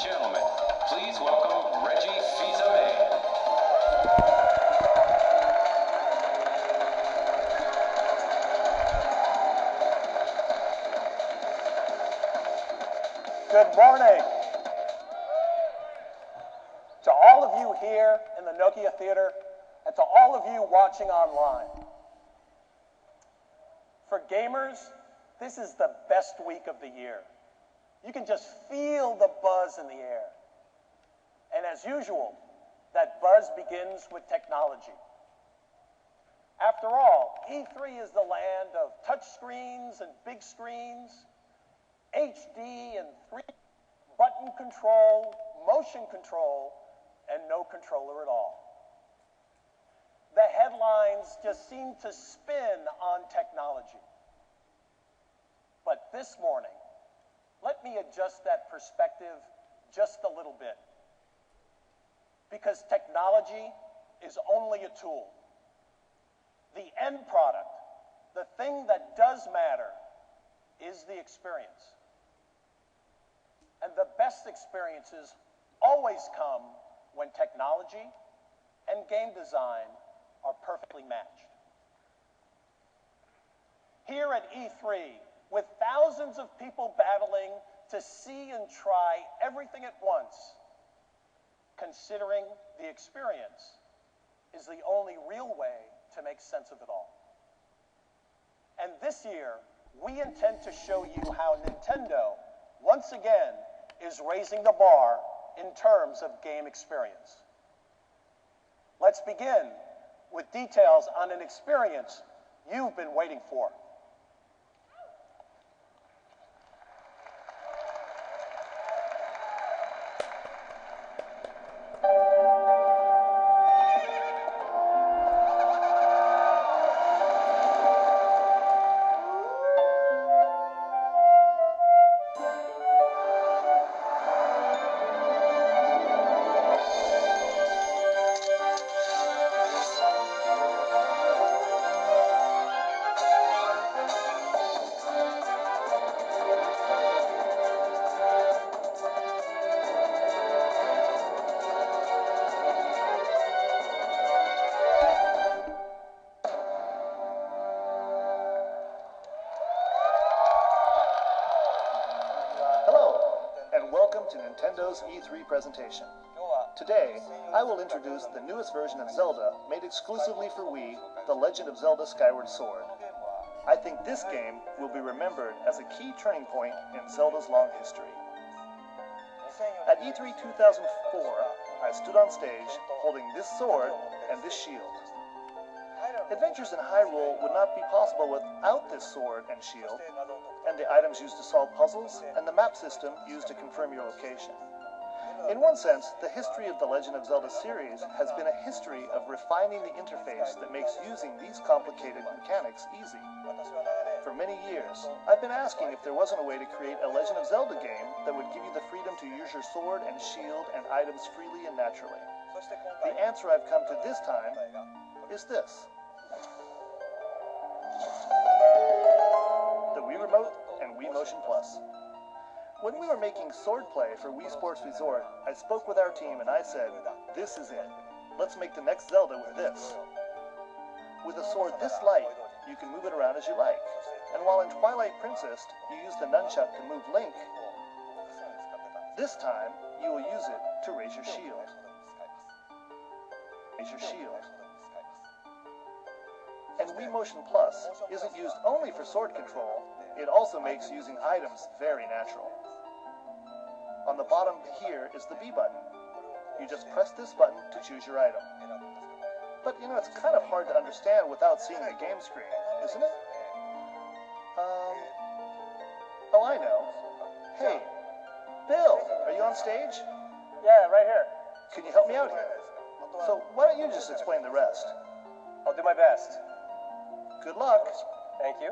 gentlemen, please welcome Reggie Fils-Aimé. Good morning. To all of you here in the Nokia Theater, and to all of you watching online. For gamers, this is the best week of the year. You can just feel the buzz in the air. And as usual, that buzz begins with technology. After all, E3 is the land of touch screens and big screens, HD and 3-button control, motion control, and no controller at all. The headlines just seem to spin on technology. But this morning, let me adjust that perspective just a little bit. Because technology is only a tool. The end product, the thing that does matter, is the experience. And the best experiences always come when technology and game design are perfectly matched. Here at E3, with thousands of people battling to see and try everything at once, considering the experience is the only real way to make sense of it all. And this year, we intend to show you how Nintendo, once again, is raising the bar in terms of game experience. Let's begin with details on an experience you've been waiting for. To Nintendo's E3 presentation. Today, I will introduce the newest version of Zelda made exclusively for Wii, The Legend of Zelda Skyward Sword. I think this game will be remembered as a key turning point in Zelda's long history. At E3 2004, I stood on stage holding this sword and this shield. Adventures in Hyrule would not be possible without this sword and shield, and the items used to solve puzzles, and the map system used to confirm your location. In one sense, the history of the Legend of Zelda series has been a history of refining the interface that makes using these complicated mechanics easy. For many years, I've been asking if there wasn't a way to create a Legend of Zelda game that would give you the freedom to use your sword and shield and items freely and naturally. The answer I've come to this time is this. The Wii Remote and Wii Motion Plus. When we were making Swordplay for Wii Sports Resort, I spoke with our team and I said, this is it. Let's make the next Zelda with this. With a sword this light, you can move it around as you like. And while in Twilight Princess, you use the nunchuck to move Link, this time you will use it to raise your shield. Raise your shield. And Wii Motion Plus isn't used only for sword control, it also makes using items very natural. On the bottom here is the B button. You just press this button to choose your item. But you know, it's kind of hard to understand without seeing the game screen, isn't it? Oh, I know. Hey, Bill, are you on stage? Yeah, right here. Can you help me out here? So why don't you just explain the rest? I'll do my best. Good luck. Thank you.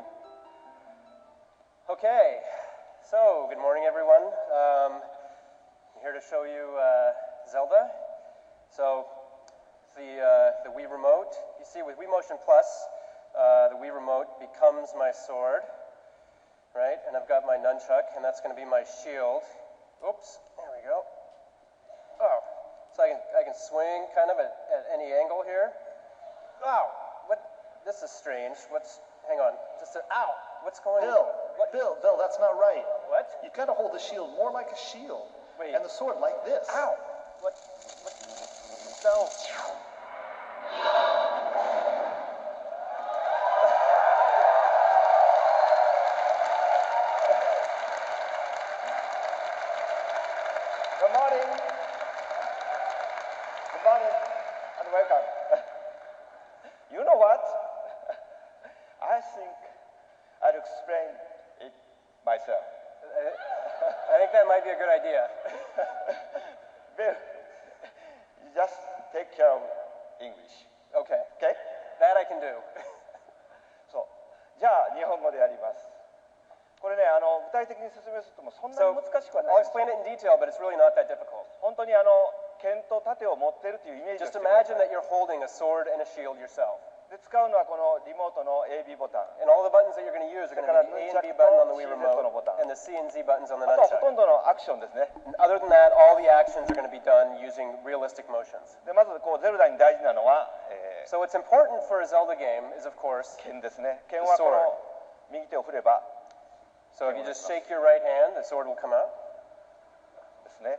Okay, so good morning, everyone. I'm here to show you Zelda. So the Wii Remote. You see, with Wii Motion Plus, the Wii Remote becomes my sword, right? And I've got my nunchuck, and that's going to be my shield. Oops, there we go. swing kind of at any angle here. Wow, what? This is strange. Hang on, ow, what's going on? Bill, that's not right. What? You've got to hold the shield more like a shield. Wait. And the sword like this. Ow, what? No. Good morning. Good morning and welcome. You know what? I think I'll explain it myself. I think that might be a good idea. Bill, you just take care of English. Okay, Okay? that I can do. そう。じゃあ日本語でやります。これね、具体的に説明するともそんな So に難しくはな I'll いです。 explain it in detail, but it's really not that difficult. 本当に剣と盾を持っているというイメージを Just してください imagine that you're holding a sword and a shield yourself. で使うのはこのリモートの AB ボタン。 And all the buttons that you're going to use are going to be the A and B button on the Wii remote and the C and Z buttons on the あとはほと nunchuck. んどのアクションですね。 Other than that, all the actions are going to be done using realistic motions. でまずこうゼルダに大事なのは、So what's important for a Zelda game is, of course, 剣ですね。剣はこの右手を振れば so if you just shake your right hand, the sword will come out, ですね。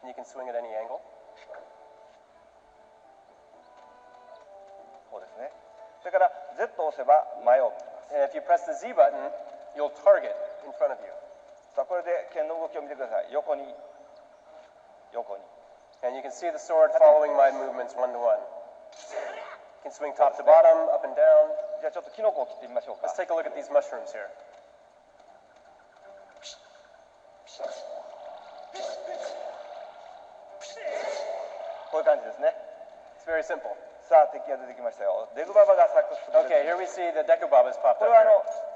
and you can swing at any angle. こうですね。それから Z を押せば前を向きます。 And if you press the Z button, you'll target in front of you. さあこれで剣の動きを見てください。横に横に。 And you can see the sword following my movements one to one. You can swing top to bottom, up and down. じゃあちょっとキノコを切ってみましょうか。 Let's take a look at these mushrooms here. こういう感じですね。 It's very simple. さあ敵が出てきましたよ。デグババがサクッと出て Okay, here we see the Dekubabas popped こ up れは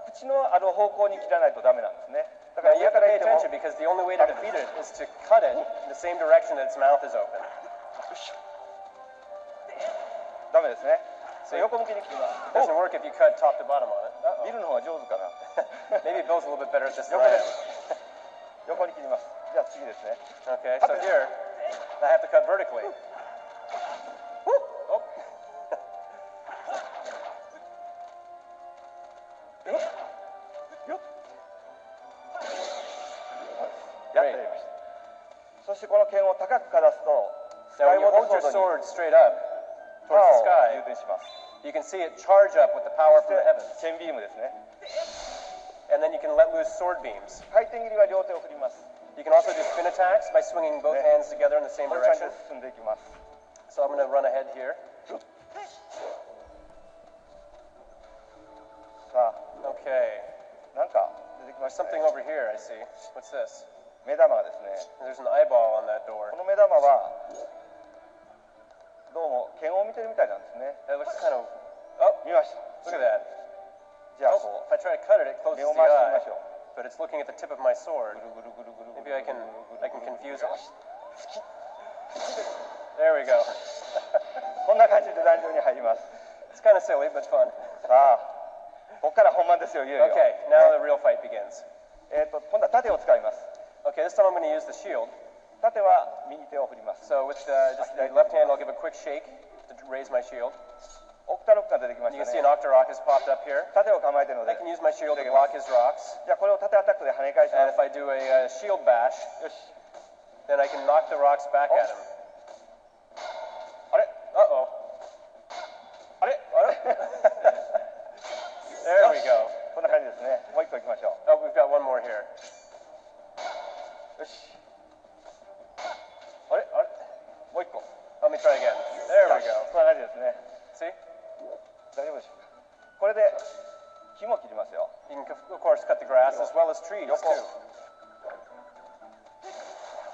here. 口のある方向に切らないとダメなんですね。だか Now ら you 上 have か to ら pay 行っても attention because the only way to defeat it is to cut it in the same direction that its mouth is open. ダメですね。横向きに切りま It doesn't work if you cut top to bottom on it. す。見るの方が上手かな。 Maybe Bill's a little bit better at this than 横 I で am. す。横に切ります。じゃあ次ですね。 Okay, so here, I have to cut vertically. Oh. よっ。やってやりました。そしてこの剣を高くかざすと、ス Now カ when イ you ウォー hold ド your ソードに sword straight up パ towards ワ the ーを sky, 充填します。 you can see it charge up with the power そ from し the て heavens. チェンビームですね。 And then you can let loose sword beams. 回転切りは両手を振ります。 You can also do spin attacks by swinging both hands together in the same こういう感じ direction. で進んでいきます。 So I'm going to run ahead here. さあ、 Okay. なんか出てきま There's したね something。over here, I see. What's this? 目玉がですね。 There's an eyeball on that door. この目玉はどうも剣を見てるみたいなんですね。 That looks kind of... Oh, 見ました。 look at that. じゃあ Oh, こ if I try to cut it, it う closes 目を the 回してみ eye. ましょう。 But it's looking at the tip of my sword. ぐるぐるぐるぐる Maybe I can confuse it. There we go. こんな感じで壇上に入ります。 It's kind of silly, but fun. さあ、ここから本番ですよ、いよいよ。 Okay, now the real fight begins. 今度は盾を使います。 Okay, this time I'm going to use the shield. 盾は右手を振ります。 So with just the left hand, I'll give a quick shake to raise my shield. オクタロックが出てきまし You た can see ね an。Octorok has popped up here. 盾を構えてるの I で、 can use my shield to block his rocks. じゃあこれを盾アタックで跳ね返し And ま if I do a shield bash, す。よし。 then I can knock the rocks back at him. あれ Uh-oh. あれ There we go. こんな感じですね。もう一個行きましょ Oh, we've got one more here. う。よし。あれあれもう一個。 Let me try again. There we go. こんな感じですね。 See? 大丈夫でしょうか。これで木も切りますよ。 You can, of course, cut the grass as well as trees, too.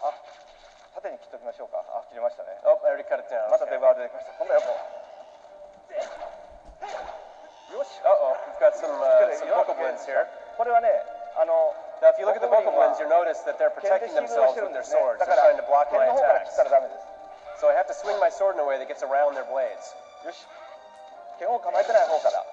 あ、縦に切っておきましょうか。あ、切りましたね。 Oh, I already cut it down. また Okay. 出番が出てきました。今度は横。よし。 Uh-oh, we've got some vocal blends here. これはね、Now, if you look at the vocal blends, you'll notice that they're 剣で protecting シールドをし themselves てる with んで their すね。 swords. だ They're から、 trying to block 剣 my の方から切 attacks. ったらダメです。 So I have to swing my sword in a way that gets around their blades. よし。剣を構えてない方から。